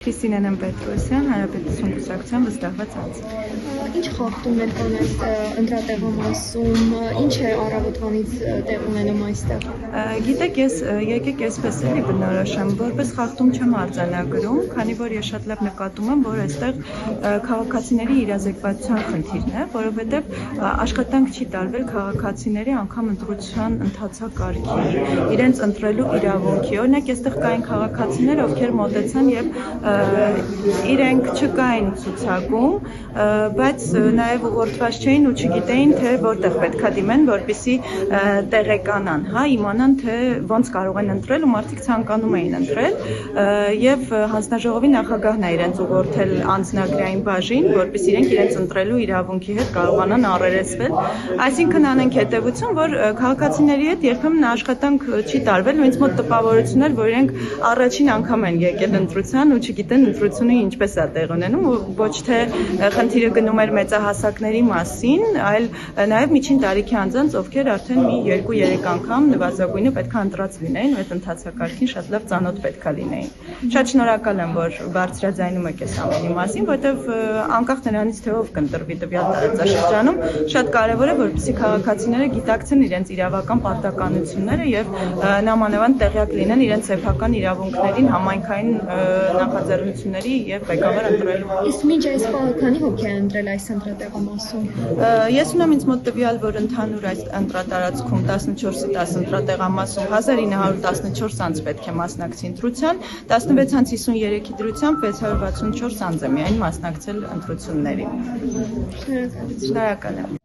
Քրիստինան Պետրոսյան, Հանրապետություն կուսակցության վստահված անձ։ Ինչ խախտումներ կան այս ընտրատեղամասում, ինչ է առավոտվանից տեղ ունենում այստեղ։ Գիտեք, եկեք այսպես էլի բնորոշեմ, որպես խախտում չեմ արձանագրում, քանի որ ես շատ լավ նկատում եմ, որ այստեղ քաղաքացիների իրազեկվածության խնդիրն է, որովհետև աշխատանք չի տարվել քաղաքացիների անգամ ընտրության ընթացակարգի, իրենց ընտրելու իրավունքի։ Օրինակ, այստեղ կային քաղաքացիներ, ովքեր մոտեցան եւ իրենք չկային ցուցակում, բայց նաև ուղղորդված չէին ու չգիտեին, թե որտեղ պետքա դիմեն, որպեսզի տեղեկանան, իմանան, թե ոնց կարող են ընտրել ու մարդիկ ցանկանում էին ընտրել եւ հանձնաժողովի նախագահն է իրենց ուղղորդել անձնագրային բաժին, որպեսզի իրենք իրենց ընտրելու իրավունքի հետ կարողանան առերեսվել, այսինքն անենք հետեւություն, որ քաղաքացիների հետ երբեմն աշխատանք չի տարվել ու ինձ մոտ տպավորություն էր, որ իրենք առաջին անգամ են եկել ընտրության ու չգիտեն ընտրությունը ինչպես է տեղ ունենում ու ոչ թե խնդիրը գնում էր մեծահասակների մասին, այլ նաև միջին տարիքի անձանց, ովքեր արդեն մի 2-3 անգամ նվազագույնը պետքա ընտրած լինեին, ու այդ ընթացակարգին շատ լավ ծանոթ պետքա լինեին։ Շատ շնորհակալ եմ, որ բարձրաձայնում եք այս ամենի մասին, որովհետև անկախ նրանից թե ով կընտրվի տվյալ տարածաշրջանում, շատ կարևոր է, որպեսզի քաղաքացիները գիտակցեն իրենց իրավական պարտականությունները եւ նամանավանդ տեղյակ լինեն իրենց սեփական իրավունքներին, համայնքային նախաձեռնությունների եւ ղեկավար ընտրելու։ Իսկ մինչ այս պահը քանի հոգի է ընտրել այս ընտրատեղամասում։ Ես ունեմ ինձ մոտ տվյալ, որ ընդհանուր այս ընտրատարածքում 14-ի 10 ընտրատեղամասում 1914 անձ պետք է մասնակցի ընտրության, 16-53-ի դրությամբ 664 անձ է միայն մասնակցել ընտրություններին։ Շնորհակալ եմ։ Շնորհակալ եմ։